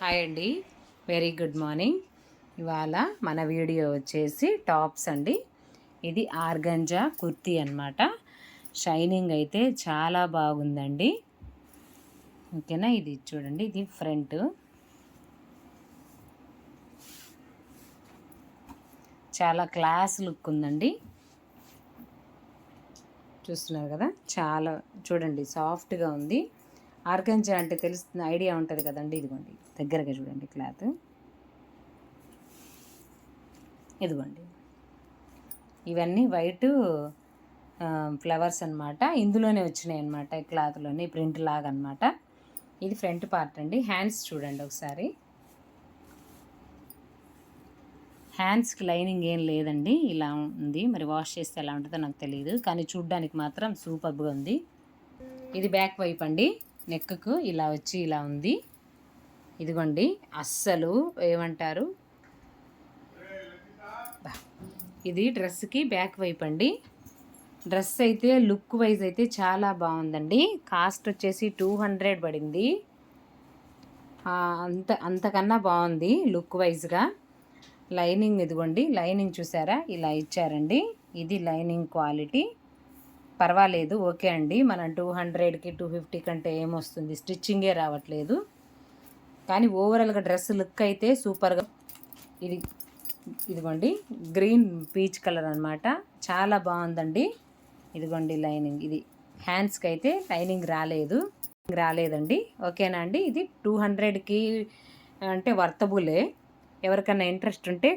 Hi అండి, very good morning. ఇవాళ మన వీడియో వచ్చేసి టాప్స్ అండి. ఇది ఆర్గంజా కుర్తీ అన్నమాట. షైనింగ్ అయితే చాలా బాగుందండి. ఓకేనా, ఇది చూడండి, ఇది ఫ్రంట్. చాలా క్లాస్ లుక్ ఉందండి. చూస్తున్నారు కదా, చాలా చూడండి సాఫ్ట్గా ఉంది. ఆర్గంజా అంటే తెలుస్తుంది, ఐడియా ఉంటుంది కదండి. ఇదిగోండి దగ్గరగా చూడండి క్లాత్. ఇదిగోండి, ఇవన్నీ వైట్ ఫ్లవర్స్ అనమాట. ఇందులోనే వచ్చినాయి అనమాట, క్లాత్లోనే ప్రింట్ లాగా అనమాట. ఇది ఫ్రంట్ పార్ట్ అండి. హ్యాండ్స్ చూడండి ఒకసారి. హ్యాండ్స్కి లైనింగ్ ఏం లేదండి, ఇలా ఉంది. మరి వాష్ చేస్తే ఎలా ఉంటుందో నాకు తెలియదు, కానీ చూడ్డానికి మాత్రం సూపర్గా ఉంది. ఇది బ్యాక్ వైపు అండి. నెక్కు ఇలా వచ్చి ఇలా ఉంది. ఇదిగోండి, అస్సలు ఏమంటారు, ఇది డ్రెస్కి బ్యాక్ వైపు అండి. డ్రెస్ అయితే లుక్ వైజ్ అయితే చాలా బాగుందండి. కాస్ట్ వచ్చేసి 200 పడింది. అంతకన్నా బాగుంది లుక్ వైజ్గా. లైనింగ్ ఇదిగోండి, లైనింగ్ చూసారా, ఇలా ఇచ్చారండి. ఇది లైనింగ్ క్వాలిటీ పర్వాలేదు, ఓకే అండి. మనం 200కి 250 కంటే ఏమొస్తుంది, స్టిచ్చింగే రావట్లేదు. కానీ ఓవరాల్గా డ్రెస్ లుక్ అయితే సూపర్గా. ఇదిగోండి, గ్రీన్ పీచ్ కలర్ అనమాట, చాలా బాగుందండి. ఇదిగోండి లైనింగ్. ఇది హ్యాండ్స్కి అయితే లైనింగ్ రాలేదండి. ఓకేనా అండి. ఇది 200కి అంటే వర్తబులే. ఎవరికైనా ఇంట్రెస్ట్ ఉంటే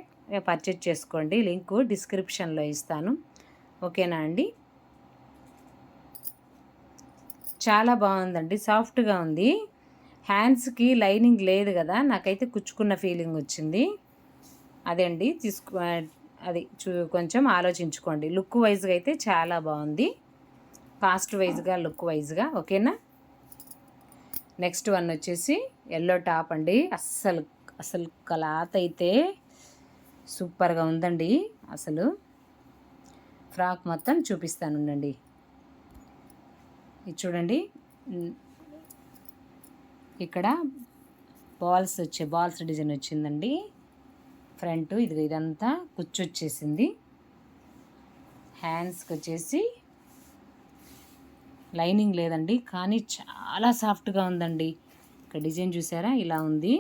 పర్చేజ్ చేసుకోండి, లింక్ డిస్క్రిప్షన్లో ఇస్తాను. ఓకేనా అండి. చాలా బాగుందండి, సాఫ్ట్గా ఉంది. హ్యాండ్స్కి లైనింగ్ లేదు కదా, నాకైతే కుచ్చుకున్న ఫీలింగ్ వచ్చింది. అదే అండి, అది కొంచెం ఆలోచించుకోండి. లుక్ వైజ్గా అయితే చాలా బాగుంది, కాస్ట్ వైజ్గా లుక్ వైజ్గా. ఓకేనా. నెక్స్ట్ వన్ వచ్చేసి ఎల్లో టాప్ అండి. అసలు క్లాత్ అయితే సూపర్గా ఉందండి. అసలు ఫ్రాక్ మొత్తం చూపిస్తాను ఉండండి. ఇది చూడండి, ఇక్కడ బాల్స్ డిజైన్ వచ్చిందండి ఫ్రంట్. ఇదంతా కుచ్చొచ్చేసింది. హ్యాండ్స్కి వచ్చేసి లైనింగ్ లేదండి, కానీ చాలా సాఫ్ట్గా ఉందండి. ఇక్కడ డిజైన్ చూసారా, ఇలా ఉంది.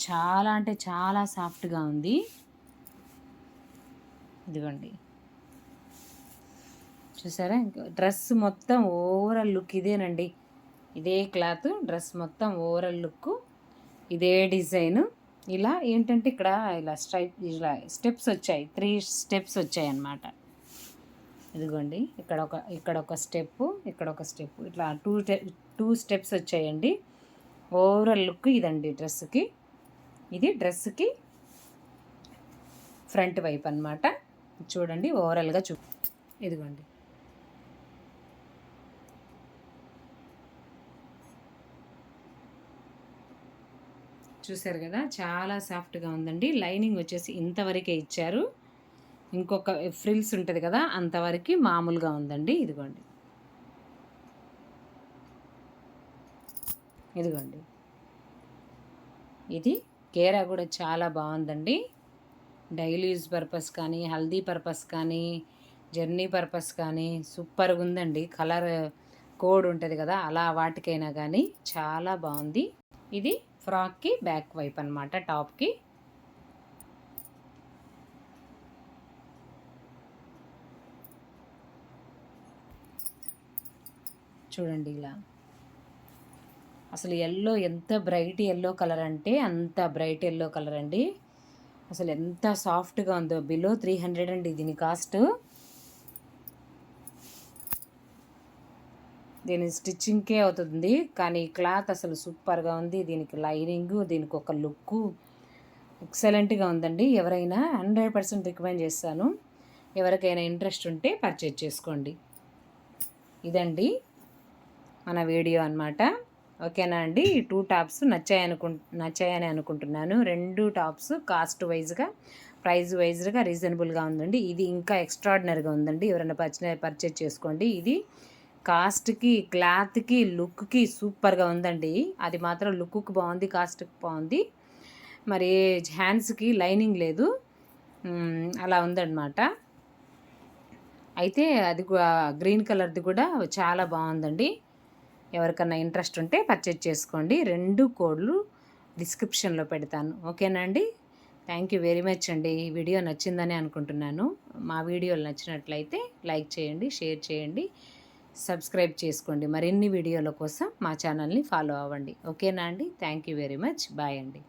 చాలా అంటే చాలా సాఫ్ట్గా ఉంది. ఇదిగోండి, చూసారా. డ్రెస్ మొత్తం ఓవరాల్ లుక్ ఇదేనండి. ఇదే క్లాత్, డ్రెస్ మొత్తం ఓవరాల్ లుక్ ఇదే డిజైన్. ఇలా ఏంటంటే ఇక్కడ ఇలా స్టెప్స్ వచ్చాయి, 3 స్టెప్స్ వచ్చాయి అన్నమాట. ఇదిగోండి, ఇక్కడ ఒక స్టెప్, ఇక్కడ ఒక స్టెప్, ఇట్లా టూ స్టెప్స్ వచ్చాయండి. ఓవరాల్ లుక్ ఇదండి డ్రెస్కి. ఇది డ్రెస్కి ఫ్రంట్ వైపు అన్నమాట. చూడండి ఓవరాల్గా ఇదిగోండి, చూసారు కదా, చాలా సాఫ్ట్గా ఉందండి. లైనింగ్ వచ్చేసి ఇంతవరకే ఇచ్చారు, ఇంకొక ఫ్రిల్స్ ఉంటుంది కదా, అంతవరకు మామూలుగా ఉందండి. ఇదిగోండి, ఇది కేరా కూడా చాలా బాగుందండి. డైలీ యూజ్ పర్పస్ కానీ, హల్దీ పర్పస్ కానీ, జర్నీ పర్పస్ కానీ సూపర్గా ఉందండి. కలర్ కోడ్ ఉంటుంది కదా, అలా వాటికైనా కానీ చాలా బాగుంది. ఇది ఫ్రాక్కి బ్యాక్ వైపు అనమాట, టాప్కి. చూడండి ఇలా. అసలు ఎల్లో ఎంత బ్రైట్ ఎల్లో కలర్ అంటే అంత బ్రైట్ ఎల్లో కలర్ అండి. అసలు ఎంత సాఫ్ట్గా ఉందో. బిలో 300 అండి దీని కాస్ట్. దీని స్టిచ్చింగ్కే అవుతుంది, కానీ క్లాత్ అసలు సూపర్గా ఉంది. దీనికి లైనింగ్, దీనికి ఒక లుక్కు ఎక్సలెంట్గా ఉందండి. ఎవరైనా 100% రికమెండ్ చేస్తాను. ఎవరికైనా ఇంట్రెస్ట్ ఉంటే పర్చేజ్ చేసుకోండి. ఇదండి మన వీడియో అన్నమాట. ఓకేనా అండి. 2 టాప్స్ నచ్చాయని అనుకుంటున్నాను. 2 టాప్స్ కాస్ట్ వైజ్గా, ప్రైస్ వైజ్గా రీజనబుల్గా ఉందండి. ఇది ఇంకా ఎక్స్ట్రాడినరీగా ఉందండి. ఎవరైనా పర్చేజ్ చేసుకోండి. ఇది కాస్ట్‌కి, క్లాత్‌కి, లుక్‌కి సూపర్‌గా ఉందండి. అది మాత్రం లుక్‌కి బాగుంది, కాస్ట్‌కి బాగుంది. మరి హ్యాండ్స్‌కి లైనింగ్ లేదు. అలా ఉందన్నమాట. అయితే అది గ్రీన్ కలర్‌ది కూడా చాలా బాగుందండి. ఎవరికన్నా ఇంట్రెస్ట్ ఉంటే పర్చేజ్ చేసుకోండి. 2 కోడ్లు డిస్క్రిప్షన్‌లో పెడతాను. ఓకేనా అండి? థ్యాంక్ యూ వెరీ మచ్ అండి. ఈ వీడియో నచ్చిందని అనుకుంటున్నాను. మా వీడియోలు నచ్చినట్లయితే లైక్ చేయండి, షేర్ చేయండి, సబ్స్క్రైబ్ చేసుకోండి. మరిన్ని వీడియోల కోసం మా ఛానల్‌ని ఫాలో అవ్వండి. ఓకేనా అండి? Thank you very much. Bye అండి.